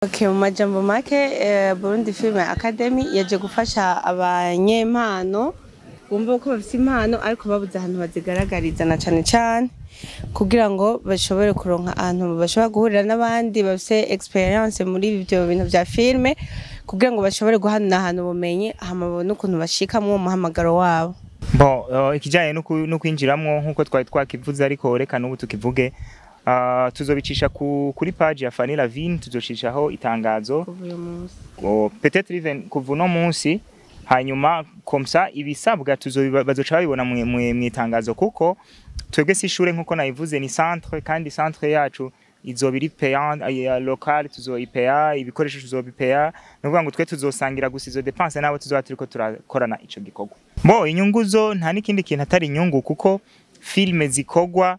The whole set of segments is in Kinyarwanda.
Okay, mu majambo make Burundi Film Academy yaje gufasha abanyempano bumva ko bafite impano ariko babuze ahantu bazigaragariza na cane cane kugira ngo bashobore kuronka ahantu bashobora guhurira n'abandi bafite experience muri ibyo bintu vya filme kugira ngo bashobore guhana ahantu bumenye hamabona ukuntu bashika mu muhamagaro wabo. Bon, ikijanye no kwinjiramwo nkuko twari twakivuze ariko reka n'ubu tukivuge. Tuzobicisha kuri page ya Fanny Lavine, tuzoshishaho itangazo peut-être even kuva no munsi, hanyuma komsa ibisabwa bazoca babibona mu itangazo kuko twebwe si ishure nkuko nayivuze ni centre, kandi centre yacu izobiri payant local, tuzoipea ibikoresho tuzobipea, nukuvuga ngo twe tuzosangira gusa izo dépenses nabo tuzoba turiko turakorana ico gikorwa. Bo inyungu zo nta nikindi kintu atari inyungu kuko filme zikogwa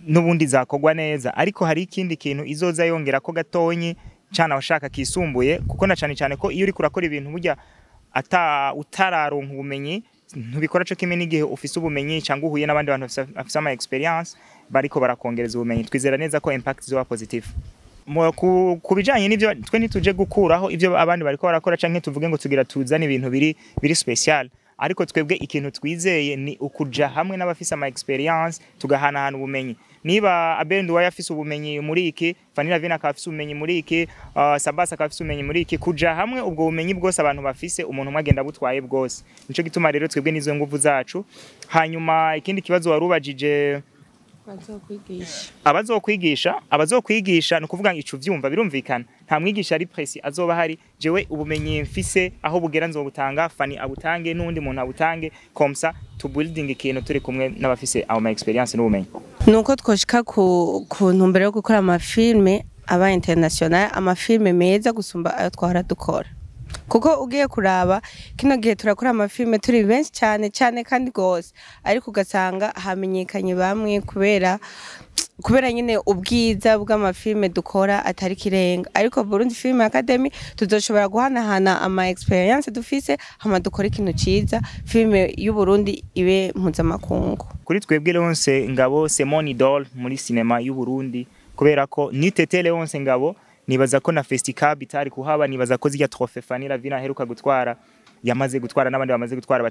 nubundi zakogwa neza, ariko hari ikindi kintu izoza yongera ko gatonyi cyane abashaka kisumbuye kuko na cyane ko iyo uri kurakora ibintu burya utararonka ubumenyi ntubikora cyo kimwe n'igihe ufise ubumenyi cyangwa uhuye n'abandi bantu bafise ama experience bariko barakongereza ubumenyi. Twizera neza ko impact zo positive kubijanye n'ivyo twe nituje gukuraho ivyo abandi bariko barakora canke tuvuge ngo tugira tuzana ibintu biri special, ariko twebwe ikintu twizeye ni ukuja hamwe n'abafise ama experience tugahana hana ubumenyi. Niba Abel Nduwayo afise ubumenyi muri iki, Fanny Lavine akafise ubumenyi muri iki, Sabasa akafise ubumenyi muri iki, kuja hamwe ubwo bumenyi bwose abantu bafise umuntu mwagenda butwaye bwose. Nico gituma rero twebwe nizo nguvu zacu. Hanyuma ikindi kibazo warubajije abazokwigisha no kuvuga ico vyumva birumvikana, nta mwigisha ari presi azoba hari. Jewe ubumenyi mfise aho bugera nzobutanga, Fanny abutange n'undi muntu abutange, komsa to building ikintu turi kumwe n'abafise ama experience n'ubumenyi. Nuko twoshika ku ntumbero yo gukora amafilme aba international, amafilme meza gusumba ayo twahora dukora, kuko ugiye kuraba kino gihe turakora amafilme turi benshi cyane kandi gose, ariko ugasanga hamenyekanye bamwe kubera nyine ubwiza bw'amafilme dukora atari kirenga. Ariko Burundi Film Academy tuzoshobora guhanahana ama experience dufise hama dukora ikintu ciza, filme y'u Burundi ibe mpuzamakungu. Kuri twebwe Leonce Ngabo c'est mon idole muri cinema y'u Burundi, kubera ko ni Tete Leonce Ngabo nibaza ko na Festival bitari kuhaba, nibaza ko zijya trophée Fanny Lavine aheruka gutwara yamaze gutwara n'abandi bamaze gutwara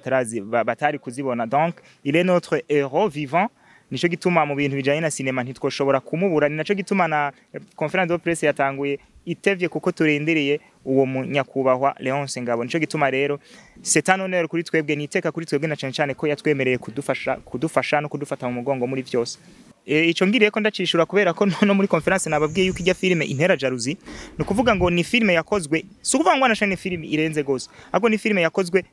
batari kuzibona. Donc il est notre héros vivant. Nico gituma mu bintu bijanye na cinema ntitwoshobora kumubura, ni naco gituma na conference de presse yatanguye itevye kuko turendereye uwo munyakubahwa Leonce Ngabo. Nico gituma rero c'est un honneur kuri twebwe, niteka kuri twebwe na cyane ko yatwemereye kudufasha no kudufata mu mugongo muri vyose. Ico ngiriye ko ndacishura kubera ko no muri conference nababwiye yuko ijya filme Intera Jalousie, no kuvuga ngo ni filme yakozwe sukuvuga ngo na filme irenze gose, ahubwo ni filme yakozwe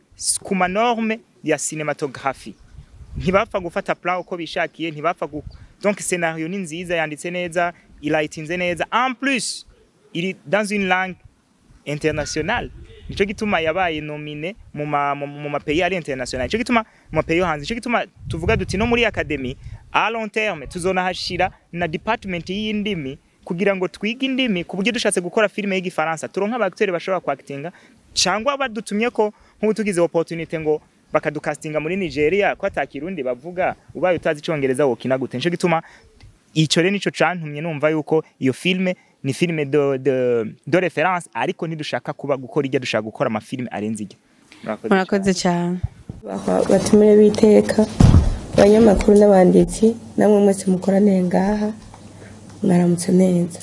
ku manorme ya cinématographie. Ntibapfa gufata plan uko bishakiye, ntibapfa donc scénario ni nziza, yanditse neza, ilightinze neza, en plus il dans une langue internationale. Nico gituma yabaye nomine mu ma pays ari international. Nico gituma mu pays hanze, nico gituma tuvuga duti no muri academy à long terme tuzona hashira na department y'indimi kugira ngo twige indimi ku buryo dushatse gukora filme y'igifaransa turonka abacteurs bashobora kwactinga, cyangwa badutumye ko nk'ubu tugize opportunité ngo bakadukastinga muri Nigeria ko atakirundi bavuga, ubaye utazi icongereza wokina gute. Nico gituma ico rero nico cantumye numva yuko iyo filme ni filme de référence, ariko ntidushaka kuba gukora ijya dushaka gukora ama filme arenze ijya. Murakoze cyane. Batumire biteka abanyamakuru n'abanditsi, namwe mwese mukorane ngaha, mwaramutse neza.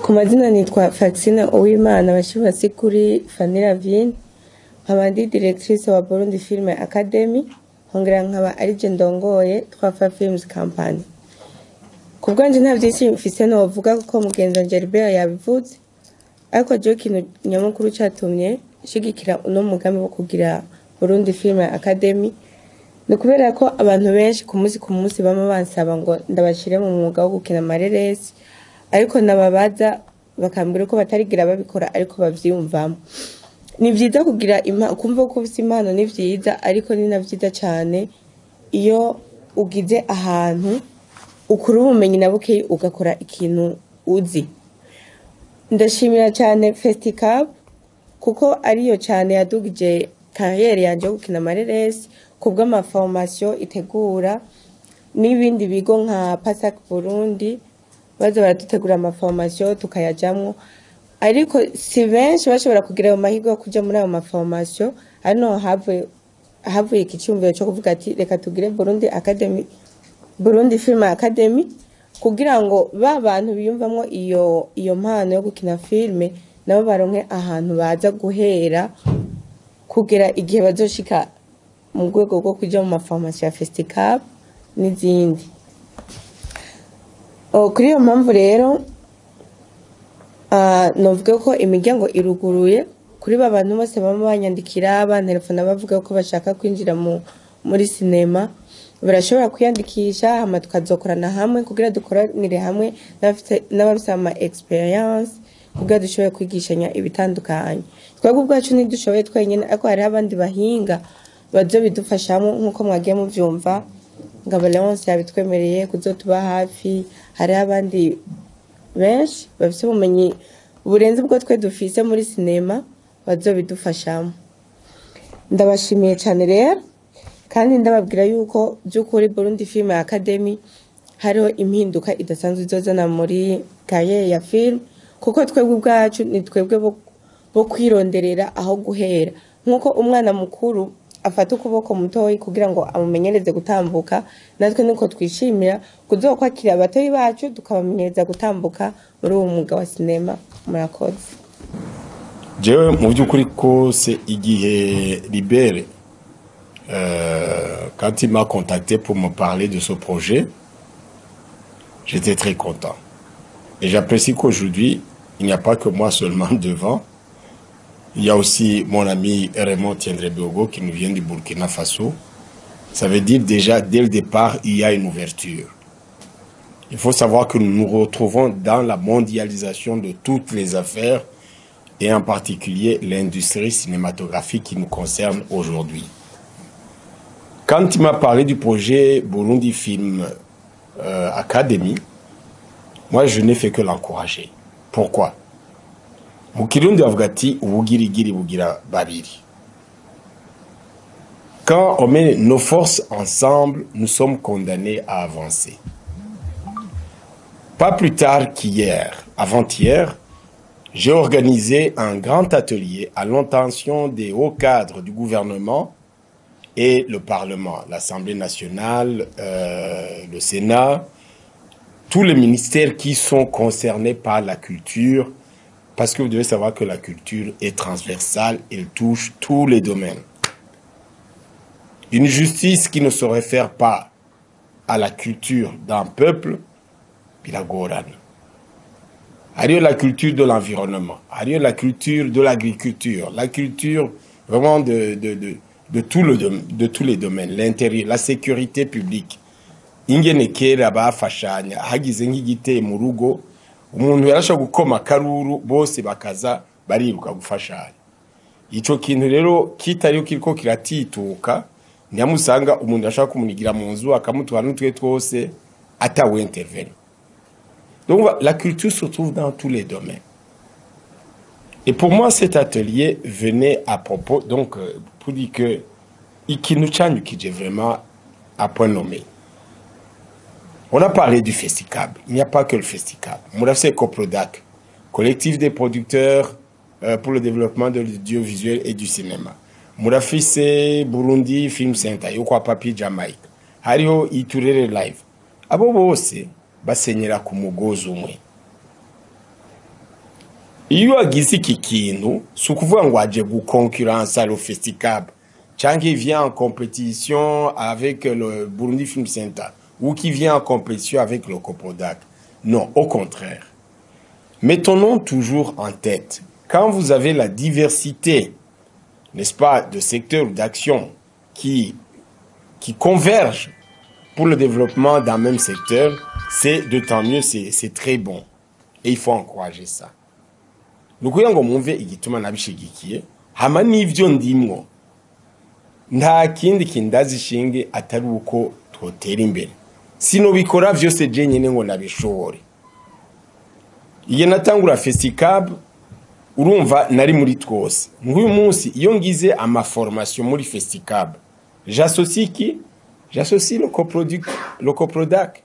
Ku mazina nitwa Faxine Uwimana bashibasi kuri Fanny Lavine, nkaba directrice wa Burundi Film Academy, hongera nkaba ari je ndongoye Twafa Films Company. Kubwanje nta byinshi mfise no bavuga kuko mugenza Geribert yabivuze, ariko je kintu nyamukuru cyatumye shigikira uno mugambi wo kugira Burundi Film Academy no kubera ko abantu benshi ku munsi bama bansaba ngo ndabashire mu mwuga wo gukina amareresi, ariko nababaza bakambira ko batarigira babikora ariko bavyumvamo. Ni vyiza kugira kumva ko ufite impano, ni vyiza, ariko ni navyiza cyane iyo ugize ahantu ukuru ubumenyi nabuke ugakora ikintu uzi. Ndashimira cyane Festival kuko ariyo cyane yadugije carrière yanje yo gukina amareresi kubwa ama formation itegura n'ibindi bigo nka Pasak Burundi baza baradutegura amaformation tukayajamwo ariko si benshi bashobora kugira ayo mahirwe yo kuja muri ayo maformation hano havuye ikicyumviro cyo kuvuga ati reka tugire Burundi Film Academy kugira ngo ba bantu biyumvamwo iyo mpano yo gukina filme nabo baronke ahantu baza guhera kugera igihe bazoshika mu rwego rwo kuja mu maformation ya Festicab n'izindi. Kuri iyo mpamvu rero novuga ko imiryango iruguruye kuri ba bantu bose baba banyandikira bantelefona bavuga ko bashaka kwinjira muri sinema barashobora kwiyandikisha hama tukazokorana hamwe kugira dukoranire hamwe n'abafite ama experience kugira dushobore kwigishanya ibitandukanye. Twebwe ubwacu ntidushoboye twenyine ariko hari abandi bahinga bazo bidufashamo nkuko mwagiye muvyumva nga Valence yabitwemereye kuzotuba hafi. Hari abandi benshi bafite ubumenyi burenze bwo twe dufise muri sinema bazo bidufashamo. Ndabashimiye cyane rero kandi ndababwira yuko by'ukuri Burundi Film Academy hariho impinduka idasanzwe izozana muri carrière ya film kuko twebwe ubwacu ni twebwe bo kwironderera aho guhera nkuko umwana mukuru afata ukuboko mutoyi kugira ngo amumenyereze gutambuka natwe niko twishimira kuzokwakira abatoyi bacu tukabamenyereza gutambuka muri uwo mwuga wa sinema. Murakoze. Jewe mu by'ukuri kose igihe Libere quand il m'a contacté pour me parler de ce projet, j'étais très content. Et j'apprécie qu'aujourd'hui, il n'y a pas que moi seulement devant. Il y a aussi mon ami Raymond Tiendré-Biogo qui nous vient du Burkina Faso. Ça veut dire déjà, dès le départ, il y a une ouverture. Il faut savoir que nous nous retrouvons dans la mondialisation de toutes les affaires et en particulier l'industrie cinématographique qui nous concerne aujourd'hui. Quand il m'a parlé du projet Burundi Film Academy, moi je n'ai fait que l'encourager. Pourquoi? Mukirundi avugati ubugirigiri bugira babiri. Quand on met nos forces ensemble, nous sommes condamnés à avancer. Pas plus tard qu'hier, avant-hier, j'ai organisé un grand atelier à l'intention des hauts cadres du gouvernement et le Parlement, l'Assemblée nationale, le Sénat, tous les ministères qui sont concernés par la culture, parce que vous devez savoir que la culture est transversale, elle touche tous les domaines. Une justice qui ne se réfère pas à la culture d'un peuple, Pilagoran. La culture de l'environnement, la culture de l'agriculture, la culture vraiment de tous les domaines, l'intérieur, la sécurité publique. Ingene kera bafashanya hagize nk'igiteye mu rugo umuntu yarasha gukoma karuru bose bakaza bariruka gufashanya. Ico kintu rero kitariyo kiriko kiratituka nyamusanga umuntu ashaka kumunigira mu nzu akamutwara n'utwe twose atawe intervenir. Donc la culture se trouve dans tous les domaines. Et pour moi cet atelier venait à propos donc pour dire que ikinuchanyu kije vraiment à point nommé. On a parlé du Festicab. Il n'y a pas que le Festicab. Mourafse Coprodac, collectif des producteurs pour le développement de l'audiovisuel et du cinéma. Mourafise Burundi Film Center, Yokwa Papi Jamaïque. Hariho Iturere Live. Abo bose basenyera ku mugozi umwe. Iyo agize iki kintu, si ukuvuga ngo aje gukonkurrensa le Festicab, cyangwa il vient en compétition avec le Burundi Film Center, ou qui vient en compétition avec le Coprodac. Non, au contraire. Mettons-nous toujours en tête, quand vous avez la diversité, n'est-ce pas, de secteurs ou d'actions qui convergent pour le développement d'un même secteur, c'est de tant mieux, c'est très bon. Et il faut encourager ça. Nukugira ngo mwumve igituma nabishigikiye, hama n'ivyo ndimwo. Nta kindi kindazishinge atari uko twotera imbere. Sino bikora vyose je nyene ngo nabishobore. Iye natangura Festicab urumva nari muri twose. Nk'uyu munsi iyo ngize ama formation muri Festicab, j'associe qui? J'associe le Coprodac.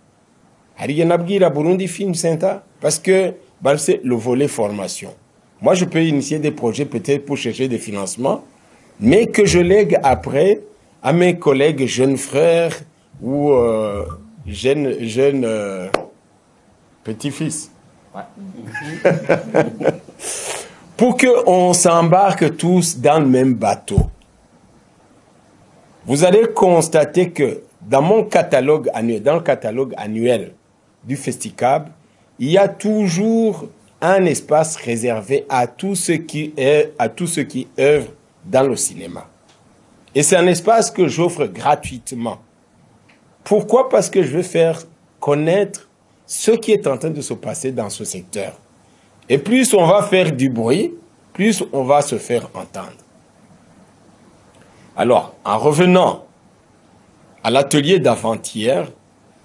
Nabgira Burundi Film Center, parce que c'est le volet formation. Moi, je peux initier des projets peut-être pour chercher des financements, mais que je lègue après à mes collègues jeunes frères ou jeunes petits-fils. Ouais. Pour qu'on s'embarque tous dans le même bateau. Vous allez constater que dans mon catalogue annuel, dans le catalogue annuel du Festicab, il y a toujours un espace réservé à tous ceux qui œuvrent dans le cinéma. Et c'est un espace que j'offre gratuitement. Pourquoi? Parce que je veux faire connaître ce qui est en train de se passer dans ce secteur. Et plus on va faire du bruit, plus on va se faire entendre. Alors, en revenant à l'atelier d'avant-hier,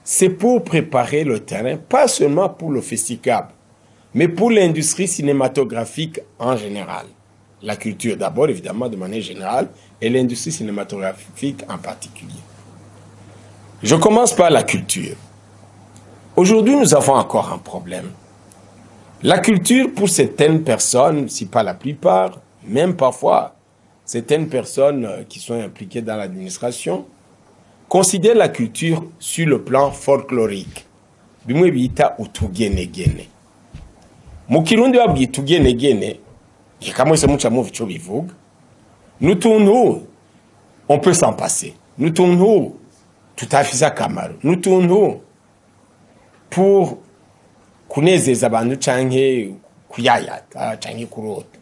c'est pour préparer le terrain, pas seulement pour le Festicab, mais pour l'industrie cinématographique en général. La culture d'abord, évidemment, de manière générale, et l'industrie cinématographique en particulier. Je commence par la culture. Aujourd'hui, nous avons encore un problème. La culture, pour certaines personnes, si pas la plupart, même parfois, certaines personnes qui sont impliquées dans l'administration, considèrent la culture sur le plan folklorique. Bimwe bita utugenegene. Mu Kirundi babwita utugenegene, kamwese muca muva ico bivuga. N'utuntu on peut s'en passer. N'utuntu tutafise akamaro. N'utuntu pour kunezeza abantu canke kuyayata canke kurota.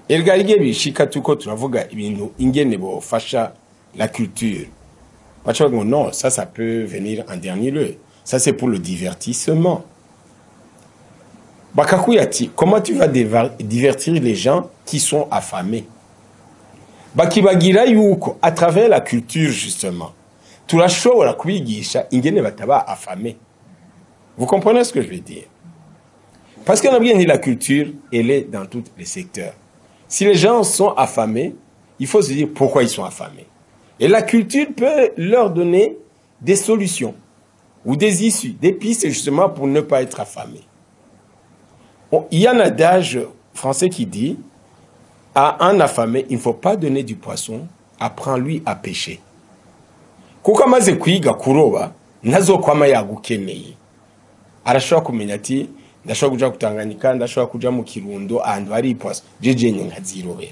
Erga rige bishika tuko turavuga ibintu ingene bofasha la culture. Non, ça peut venir en dernier lieu. Ça, c'est pour le divertissement. Bakakuyati, comment tu vas divertir les gens qui sont affamés? Bakibagira yuko, à travers la culture, justement, turashobora kubigisha ingene bataba affamés. Vous comprenez ce que je veux dire? Parce qu'on a bien dit la culture, elle est dans tous les secteurs. Si les gens sont affamés, il faut se dire pourquoi ils sont affamés. Et la culture peut leur donner des solutions ou des issues, des pistes justement pour ne pas être affamé. Il y a un adage français qui dit à un affamé, il ne faut pas donner du poisson, apprends-lui à pêcher. Kuko amaze kwiga kuroba ntazokwama yagukeneye. Arashobora kumenya ati ndashobora kuja kutanganyika, ndashobora kuja mu Kirundo ahantu hari ipoisson, jeje nkazirobera.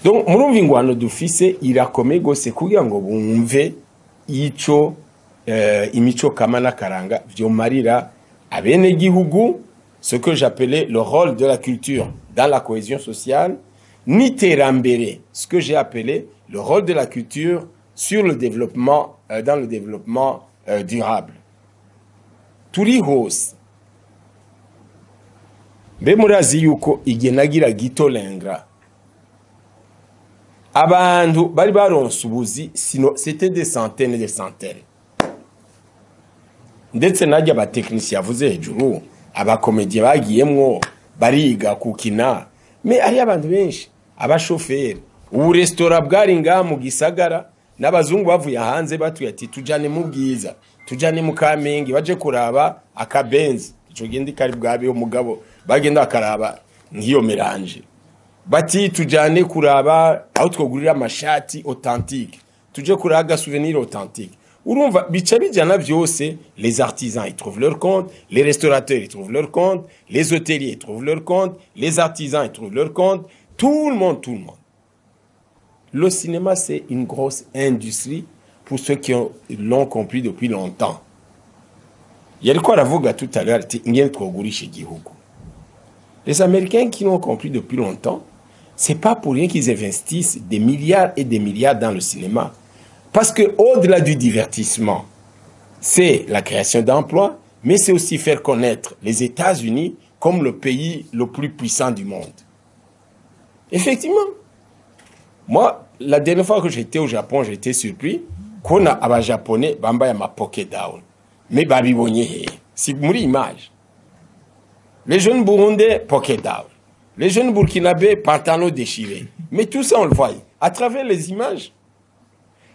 Donc, murumva ingwano dufise irakomeye gose kugira ngo bumve ico imico kama n'akaranga vyomarira abene gihugu, ce que j'appelais le rôle de la culture dans la cohésion sociale, n'iterambere, ce que j'ai appelé le rôle de la culture sur le développement, dans le développement durable. Turi hose. Mbe murazi yuko igenagira gitolengra. Abantu bari baronse ubuzi, c'était des centaines et des centaines. Ndetse najya abatekinisiye yavuze hejuru, abakomediye bagiyemwo bariga kukina, mais ari abantu benshi, abashoferi, ubu restaurant bwari ngaha mu gisagara, n'abazungu bavuye hanze batuye ati tujane mu Bwiza, tujane mu Kamenge, baje kuraba akabenzi, ico gindi kari bwabe umugabo, bagenda akaraba nk'iyo melange. Bati tujane kuraba aho twogurira amashati authentique, tuje kuraba souvenir authentique. Urumva bica bijana vyose, les artisans ils trouvent leur compte, les restaurateurs ils trouvent leur compte, les hôteliers ils trouvent leur compte, les artisans ils trouvent leur compte, tout le monde. Le cinéma c'est une grosse industrie pour ceux qui l'ont compris depuis longtemps. Yalikuwa aravuga tout à l'heure ati ingene twogurisha igihugu. Les Américains qui l'ont compris depuis longtemps, c'est pas pour rien qu'ils investissent des milliards et des milliards dans le cinéma. Parce que au-delà du divertissement, c'est la création d'emplois, mais c'est aussi faire connaître les États-Unis comme le pays le plus puissant du monde. Effectivement. Moi, la dernière fois que j'étais au Japon, j'étais surpris qu'on a aba japonais bamba ma pocket down. Mais babibonye, c'est muri image. Les jeunes Burundais pocket down. Les jeunes Burkinabés pantalons déchirés. Mais tout ça on le voit à travers les images.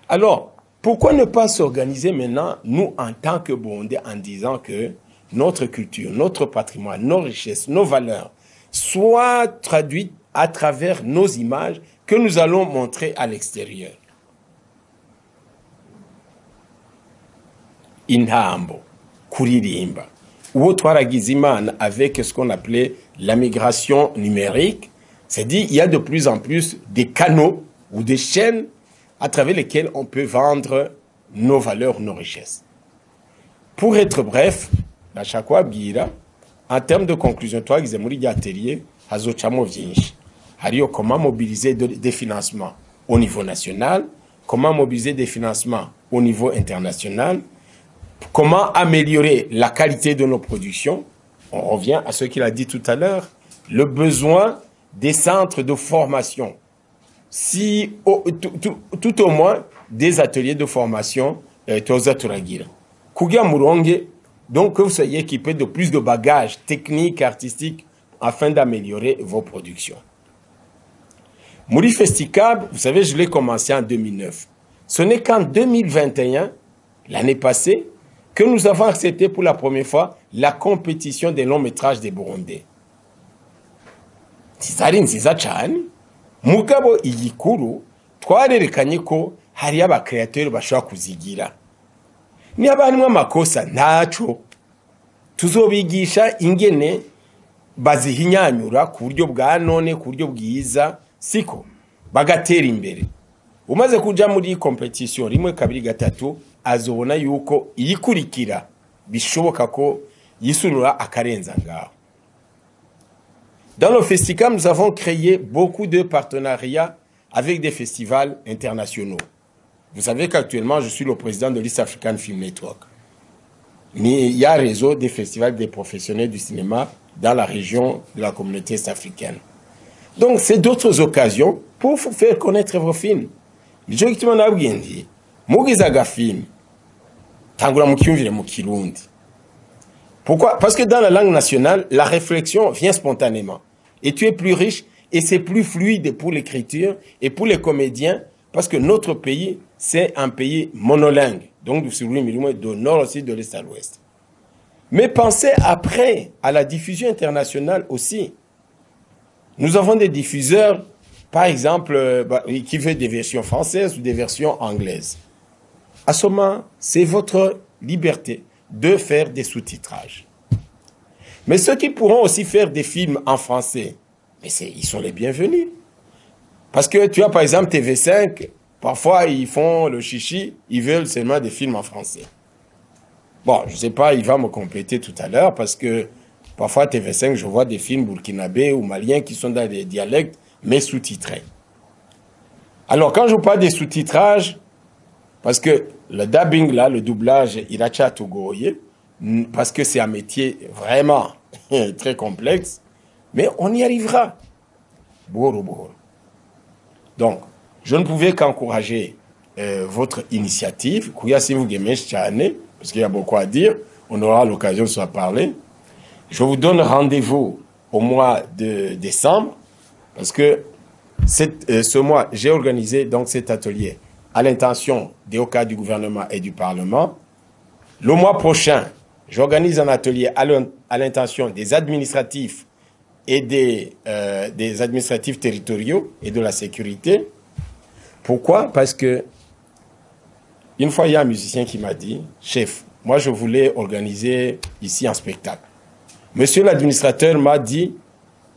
Alors, Pourquoi ne pas s'organiser maintenant, nous, en tant que Burundais, en disant que notre culture, notre patrimoine, nos richesses, nos valeurs soient traduites à travers nos images que nous allons montrer à l'extérieur. Inhambo, kuririmba. Uwo twaragize Imana avec ce qu'on appelait la migration numérique, c'est-à-dire il y a de plus en plus des canaux ou des chaînes à travers lesquelles on peut vendre nos valeurs, nos richesses. Pour être bref, à chaque fois, en termes de conclusion, toi, qui muri atelier, hazocamo vyinshi. Hariyo comment mobiliser des financements au niveau national, comment mobiliser des financements au niveau international, comment améliorer la qualité de nos productions. On revient à ce qu'il a dit tout à l'heure, le besoin des centres de formation. Si tout au moins des ateliers de formation toza turagira. Kugia muronge, donc que vous soyez équipés de plus de bagages techniques, artistiques, afin d'améliorer vos productions. Muri Festicab, vous savez, je l'ai commencé en 2009. Ce n'est qu'en 2021, l'année passée, que nous avons accepté pour la première fois la compétition des longs métrages des Burundais. Sizari nziza cyane, mugabo igikuru twarerekanye ko hari aba createur bashaka kuzigira. Niba harimo amakosa ntaco tuzobigisha ingene bazihinyanyura ku buryo bwa none, ku buryo bwiza, siko bagatera imbere. Umaze kuja muri competition rimwe kabiri gatatu azobona yuko iyikurikira bishoboka ko yisunura akarenza ngaho. Dans le festival, nous avons créé beaucoup de partenariats avec des festivals internationaux. Vous savez qu'actuellement, je suis le président de l'East African Film Network. Mais il y a un réseau des festivals des professionnels du cinéma dans la région de la communauté est-africaine. Donc, c'est d'autres occasions pour faire connaître vos films. Je dis que Mugizaga film, tangura mukiumvire mu Kirundi. Pourquoi? Parce que dans la langue nationale, la réflexion vient spontanément. Et tu es plus riche et c'est plus fluide pour l'écriture et pour les comédiens parce que notre pays, c'est un pays monolingue. Donc, de nord aussi, de l'est à l'ouest. Mais pensez après à la diffusion internationale aussi. Nous avons des diffuseurs, par exemple, qui veulent des versions françaises ou des versions anglaises. À ce moment, c'est votre liberté de faire des sous-titrages. Mais ceux qui pourront aussi faire des films en français, mais ils sont les bienvenus. Parce que tu as par exemple TV5, parfois ils font le chichi, ils veulent seulement des films en français. Bon, je ne sais pas, il va me compléter tout à l'heure parce que parfois TV5, je vois des films burkinabés ou maliens qui sont dans des dialectes, mais sous-titrés. Alors quand je parle des sous-titrages, parce que le dubbing là, le doublage, il a tchatogoye, parce que c'est un métier vraiment très complexe, mais on y arrivera. Donc, je ne pouvais qu'encourager votre initiative, parce qu'il y a beaucoup à dire, on aura l'occasion de se parler. Je vous donne rendez-vous au mois de décembre, parce que ce mois, j'ai organisé donc cet atelier à l'intention des hauts cadres du gouvernement et du Parlement. Le mois prochain, j'organise un atelier à l'intention des administratifs et des administratifs territoriaux et de la sécurité. Pourquoi? Parce que une fois, il y a un musicien qui m'a dit, chef, moi je voulais organiser ici un spectacle. Monsieur l'administrateur m'a dit,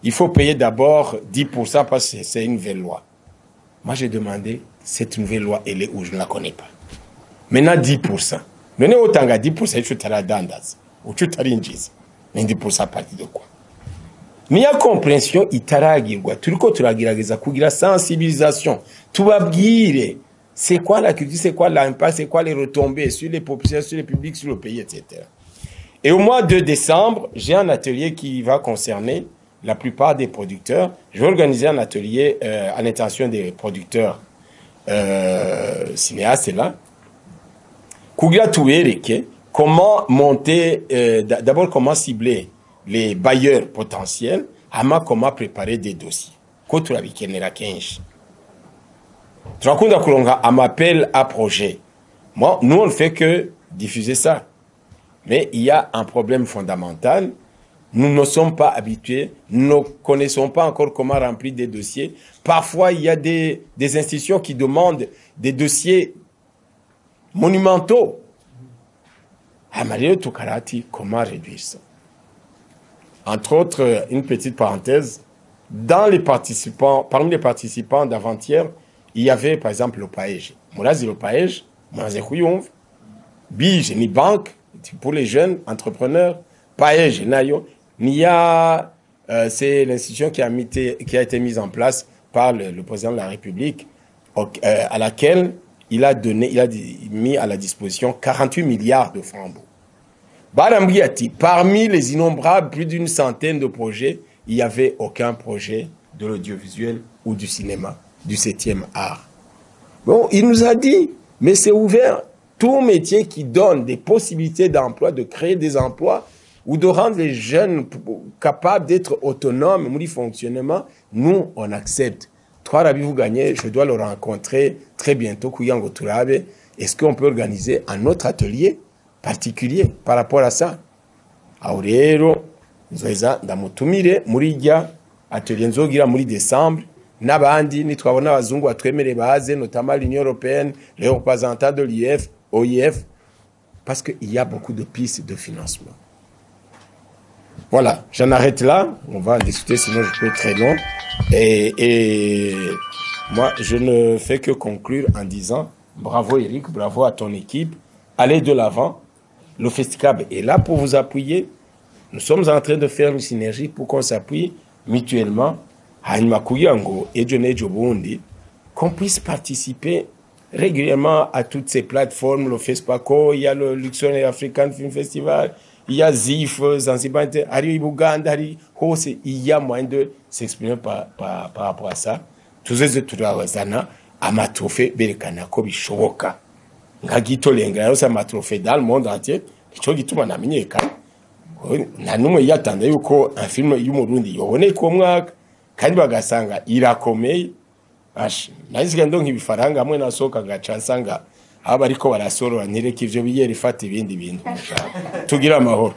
il faut payer d'abord 10% parce que c'est une nouvelle loi. Moi j'ai demandé, cette nouvelle loi, elle est où? Je ne la connais pas. Maintenant 10%. None otanga 10% ico taradandaza. Uco tarinjiza. Mais 10% parti de quoi? Niya compréhension itaragirwa. Turiko turagirageza kugira sensibilisation. Tubabwire c'est quoi la culture, c'est quoi l'impact, c'est quoi les retombées sur les populations, sur les publics, sur le pays, etc. Et au mois de décembre, j'ai un atelier qui va concerner la plupart des producteurs. Je vais organiser un atelier à l'intention des producteurs cinéastes là. Kugira tuereke comment monter, d'abord comment cibler les bailleurs potentiels, ama comment préparer des dossiers. Ko turabikenera kenshi. Turakunda kuronka amapel à projet. Moi, nous, on ne fait que diffuser ça. Mais il y a un problème fondamental. Nous ne sommes pas habitués, nous ne connaissons pas encore comment remplir des dossiers. Parfois, il y a des institutions qui demandent des dossiers monumentaux. Amario Tukarati, comment réduire ça? Entre autres, une petite parenthèse, parmi les participants d'avant-hier, il y avait par exemple le Paège. Mourazi le Paège, Mourazi Kouyonv, Bige, ni banque, pour les jeunes entrepreneurs, Paège, Nayo. NIA, c'est l'institution qui a été mise en place par le président de la République, à laquelle il a mis à la disposition 48 milliards de francs. Parmi les innombrables, plus d'une centaine de projets, il n'y avait aucun projet de l'audiovisuel ou du cinéma, du 7e art. Bon, il nous a dit, mais c'est ouvert. Tout métier qui donne des possibilités d'emploi, de créer des emplois, ou de rendre les jeunes capables d'être autonomes, au fonctionnement, nous, on accepte. Trois rabis, vous gagnez, je dois le rencontrer très bientôt, Kouyango Tourabe. Est-ce qu'on peut organiser un autre atelier particulier par rapport à ça? Aurero, nzoeza ndamutumire muri rya atelier nzogira muri décembre, n'abandi nitwabona abazungu batwemere baze, notamment l'Union européenne, les représentants de l'IF, OIF, parce qu'il y a beaucoup de pistes de financement. Voilà, j'en arrête là. On va en discuter, sinon je peux être très long. Et moi, je ne fais que conclure en disant bravo Eric, bravo à ton équipe. Allez de l'avant. Le Festicab est là pour vous appuyer. Nous sommes en train de faire une synergie pour qu'on s'appuie mutuellement. Qu'on puisse participer régulièrement à toutes ces plateformes. Le FESPACO, il y a le Luxembourg African Film Festival. Il y a ZIF, Zanzibar, il y a moyen de s'exprimer par rapport à ça. Tous ces turazana amatrophée berekana ko bishoboka. Ngagito lenga yose amatrophée dans le monde entier. Ico gituma namenyekana. Na numwe yatanda yuko un film y'umurundi yobone ko mwaka kandi bagasanga irakomeye. Ash, naziga ndo nk'ibifaranga hamwe nasoka gacansanga aba ariko barasorora ntireke ivyo biyeri fata ibindi bintu tugira amahoro.